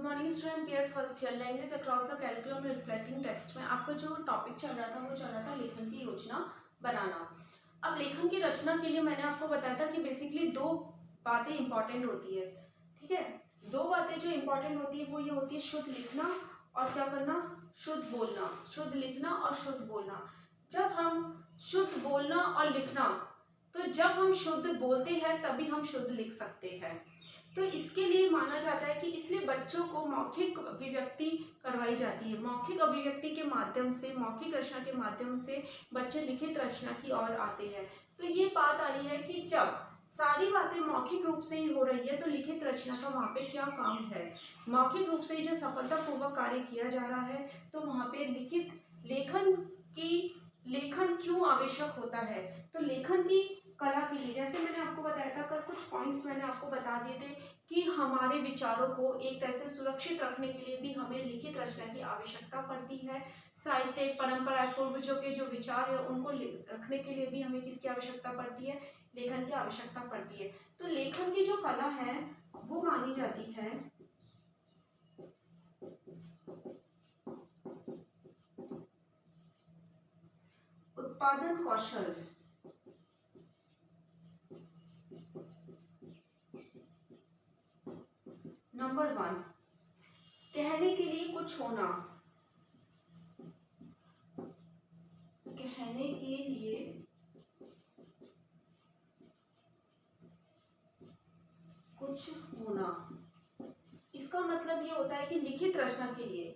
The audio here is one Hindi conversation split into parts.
Morning student period first year language across the curriculum reflecting text में आपका जो टॉपिक चल रहा था वो चल रहा था लेखन की योजना बनाना। अब लेखन की रचना के लिए मैंने आपको बताया था कि बेसिकली दो बातें इंपॉर्टेंट होती है। ठीक है, दो बातें जो इंपॉर्टेंट होती है वो ये होती है शुद्ध लिखना और क्या करना, शुद्ध बोलना। शुद्ध लिखना और शुद्ध बोलना। जब हम शुद्ध बोलना और लिखना, तो जब हम शुद्ध बोलते हैं तभी हम शुद्ध लिख सकते हैं। तो इसके लिए माना जाता है कि इसलिए बच्चों को मौखिक अभिव्यक्ति करवाई जाती है। मौखिक अभिव्यक्ति के माध्यम से, मौखिक रचना के माध्यम से बच्चे लिखित रचना की ओर आते हैं। तो ये बात आ रही है कि जब सारी बातें मौखिक रूप से ही हो रही है तो लिखित रचना का वहाँ पे क्या काम है। मौखिक रूप से जो सफलतापूर्वक कार्य किया जा रहा है तो वहाँ पे लेखन क्यों आवश्यक होता है। तो लेखन की कला के लिए, जैसे मैंने आपको बताया था, कल कुछ पॉइंट्स मैंने आपको बता दिए थे कि हमारे विचारों को एक तरह से सुरक्षित रखने के लिए भी हमें लिखित रचना की आवश्यकता पड़ती है। साहित्य परंपरा पूर्वजों के जो विचार है उनको रखने के लिए भी हमें किसकी आवश्यकता पड़ती है, लेखन की आवश्यकता पड़ती है। तो लेखन की जो कला है वो मानी जाती है उत्पादन कौशल। नंबर 1, कहने के लिए कुछ होना। कहने के लिए कुछ होना, इसका मतलब ये होता है कि लिखित रचना के लिए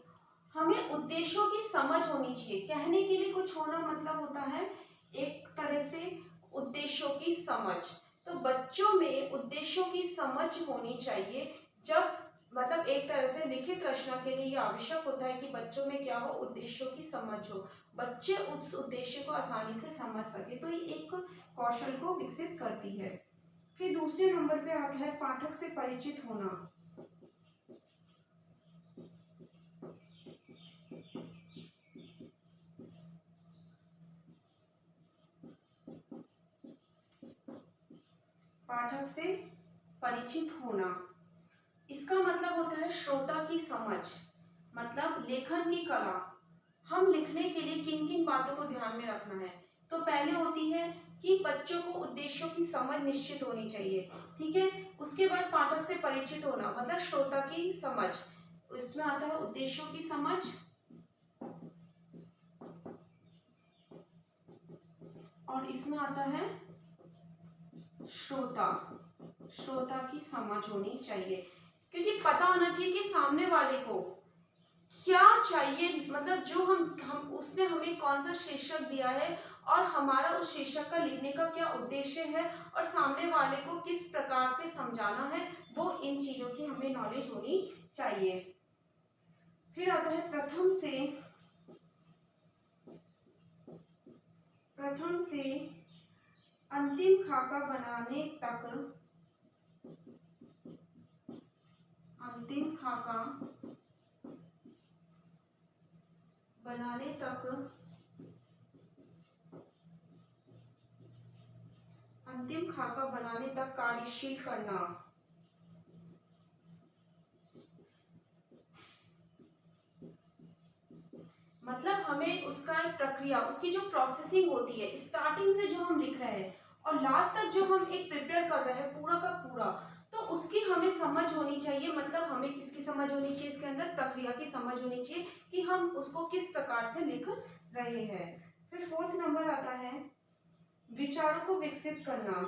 हमें उद्देश्यों की समझ होनी चाहिए। कहने के लिए कुछ होना मतलब होता है एक तरह से उद्देश्यों की समझ। तो बच्चों में उद्देश्यों की समझ होनी चाहिए। जब मतलब एक तरह से लिखित रचना के लिए यह आवश्यक होता है कि बच्चों में क्या हो, उद्देश्यों की समझ हो, बच्चे उस उद्देश्य को आसानी से समझ सके। तो ये एक कौशल को विकसित करती है। फिर दूसरे नंबर पे आता है पाठक से परिचित होना। पाठक से परिचित होना, इसका मतलब होता है श्रोता की समझ, मतलब लेखन की कला। हम लिखने के लिए किन किन बातों को ध्यान में रखना है। तो पहले होती है कि बच्चों को उद्देश्यों की समझ निश्चित होनी चाहिए। ठीक है, उसके बाद पाठक से परिचित होना मतलब श्रोता की समझ, इसमें आता है उद्देश्यों की समझ और इसमें आता है श्रोता की समझ होनी चाहिए। क्योंकि पता होना चाहिए कि सामने वाले को क्या चाहिए, मतलब जो हम उसने हमें कौन सा शीर्षक दिया है और हमारा उस शीर्षक का लिखने का क्या उद्देश्य है और सामने वाले को किस प्रकार से समझाना है, वो इन चीजों की हमें नॉलेज होनी चाहिए। फिर आता है प्रथम से अंतिम खाका बनाने तक, अंतिम खाका बनाने तक कार्यशील करना। मतलब हमें उसका एक प्रक्रिया, उसकी जो प्रोसेसिंग होती है, स्टार्टिंग से जो हम लिख रहे हैं और लास्ट तक जो हम एक प्रिपेयर कर रहे हैं पूरा का पूरा, तो उसकी हमें समझ होनी चाहिए। मतलब हमें किसकी समझ होनी चाहिए, इसके अंदर प्रक्रिया की समझ होनी चाहिए कि हम उसको किस प्रकार से लिख रहे हैं। फिर फोर्थ नंबर आता है विचारों को विकसित करना।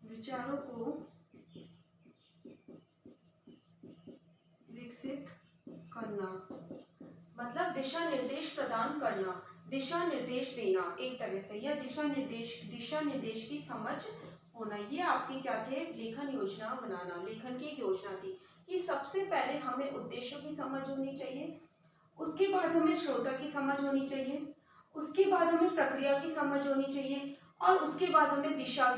विचारों को विकसित करना मतलब दिशा निर्देश प्रदान करना, दिशा निर्देश देना एक तरह से, या दिशा निर्देश की समझ होना। ये आपकी क्या थे, लेखन योजना बनाना, लेखन की एक योजना थी कि सबसे पहले हमें उद्देश्यों की समझ होनी चाहिए, उसके बाद हमें श्रोता की समझ होनी चाहिए, उसके बाद हमें प्रक्रिया की समझ होनी चाहिए और उसके बाद हमें दिशा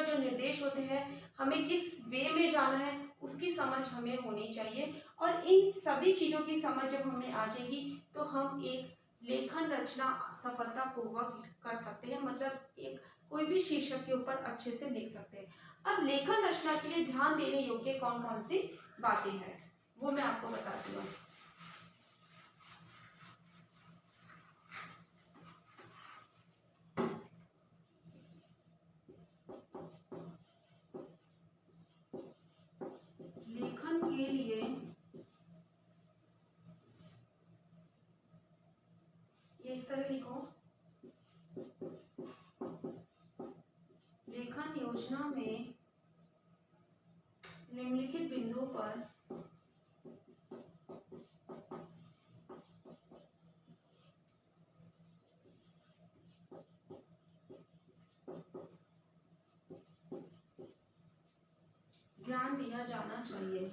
जो निर्देश होते हैं, हमें किस वे में जाना है उसकी समझ हमें होनी चाहिए। और इन सभी चीजों की समझ जब हमें आ जाएगी तो हम एक लेखन रचना सफलतापूर्वक कर सकते हैं। मतलब एक कोई भी शीर्षक के ऊपर अच्छे से लिख सकते हैं। अब लेखन रचना के लिए ध्यान देने योग्य कौन कौन सी बातें हैं वो मैं आपको बताती हूँ। लेखन के लिए ये इस तरह लिखो, लेखन योजना में निम्नलिखित बिंदुओं पर ध्यान दिया जाना चाहिए।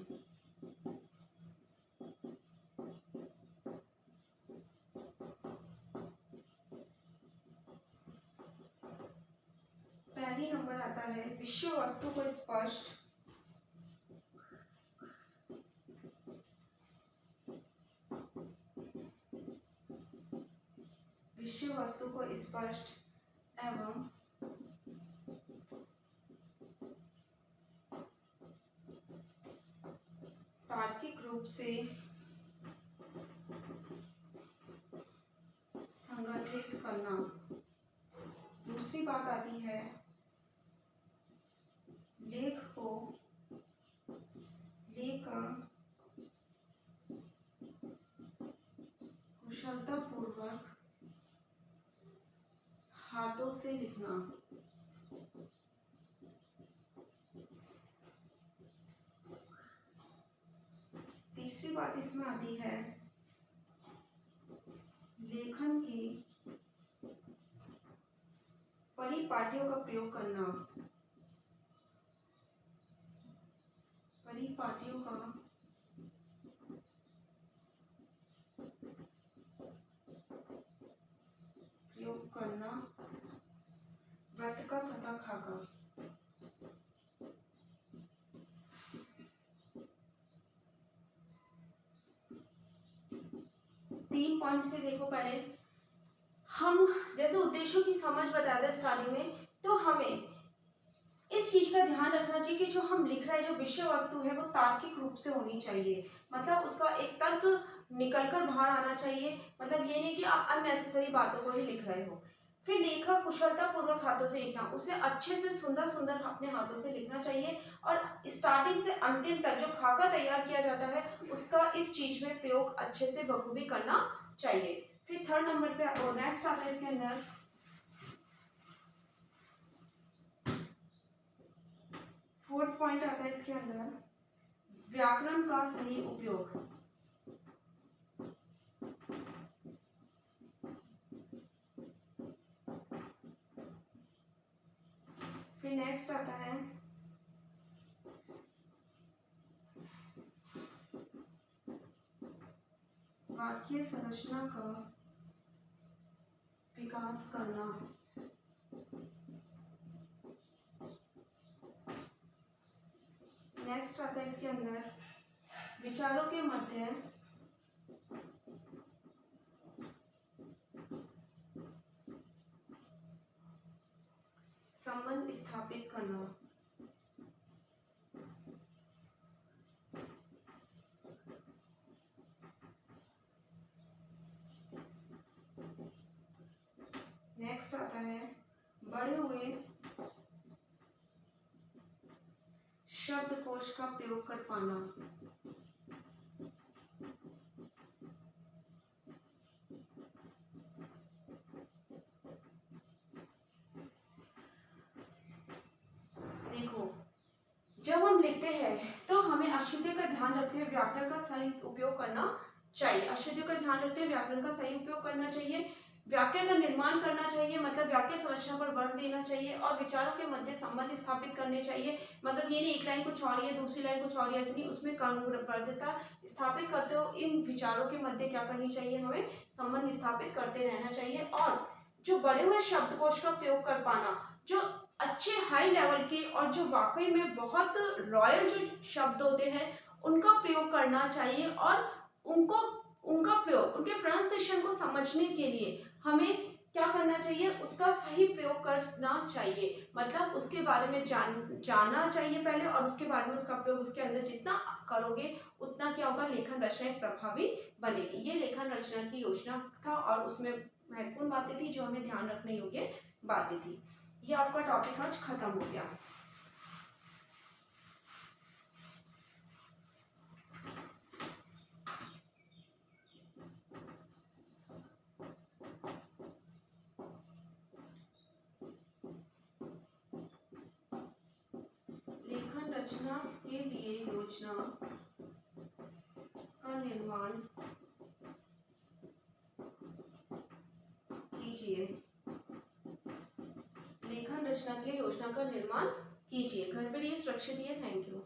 पहली नंबर आता है विषय वस्तु को स्पष्ट एवं तार्किक रूप से संगठित करना। दूसरी बात आती है लेख को लेकर कुशलतापूर्वक हाथों से लिखना। तीसरी बात इसमें आती है लेखन की परिपाटियों का प्रयोग करना। परिपाटियों का प्रयोग करना व्रत का तथा खा का। तीन पॉइंट से देखो, पहले हम जैसे उद्देश्यों की समझ बताया था स्टार्टिंग में, तो हमें इस चीज का ध्यान रखना चाहिए कि जो हम लिख रहे हैं, जो विषय वस्तु है वो तार्किक रूप से होनी चाहिए, मतलब उसका एक तर्क निकलकर बाहर आना चाहिए। मतलब ये नहीं कि आप अननेसेसरी बातों को ही लिख रहे हो। फिर लेखक कुशलता पूर्वक हाथों से लिखना, उसे अच्छे से सुंदर सुंदर अपने हाथों से लिखना चाहिए और स्टार्टिंग से अंतिम तक जो खाका तैयार किया जाता है उसका इस चीज में प्रयोग अच्छे से बखूबी करना चाहिए। फिर थर्ड नंबर पे नेक्स्ट आता है इसके अंदर फोर्थ पॉइंट आता है इसके अंदर व्याकरण का सही उपयोग। फिर नेक्स्ट आता है वाक्य संरचना का विकास करना। नेक्स्ट आता है इसके अंदर विचारों के मध्य संबंध स्थापित करना। नेक्स्ट आता है बढ़े हुए शब्दकोश का प्रयोग कर पाना। देखो, जब हम लिखते हैं तो हमें अशुद्धियों का ध्यान रखते हुए व्याकरण का सही उपयोग करना चाहिए। अशुद्धियों का ध्यान रखते हुए व्याकरण का सही उपयोग करना चाहिए। वाक्य का निर्माण करना चाहिए, मतलब वाक्य संरचना पर बल देना चाहिए और विचारों के मध्य संबंध स्थापित करने चाहिए। मतलब ये नहीं एक लाइन कुछ और है दूसरी लाइन कुछ और है, ऐसे नहीं, उसमें कर्मबद्धता स्थापित करते हो इन विचारों के मध्य क्या करनी चाहिए, हमें संबंध स्थापित करते रहना चाहिए। और जो बड़े हुए शब्दकोश का प्रयोग कर पाना, जो अच्छे हाई लेवल के और जो वाकई में बहुत रॉयल जो शब्द होते हैं उनका प्रयोग करना चाहिए और उनका प्रयोग उनके प्रोनाउंसिएशन को समझने के लिए हमें क्या करना चाहिए, उसका सही प्रयोग करना चाहिए, मतलब उसके बारे में जानना चाहिए पहले, और उसके बारे में उसका प्रयोग उसके अंदर जितना करोगे उतना क्या होगा, लेखन रचना एक प्रभावी बनेगी। ये लेखन रचना की योजना था और उसमें महत्वपूर्ण बातें थी जो हमें ध्यान रखने योग्य बातें थी। ये आपका टॉपिक आज खत्म हो गया। लेखन रचना के लिए योजना का निर्माण कीजिए। लेखन रचना के लिए योजना का निर्माण कीजिए। घर पर ये सुरक्षित है। Thank you.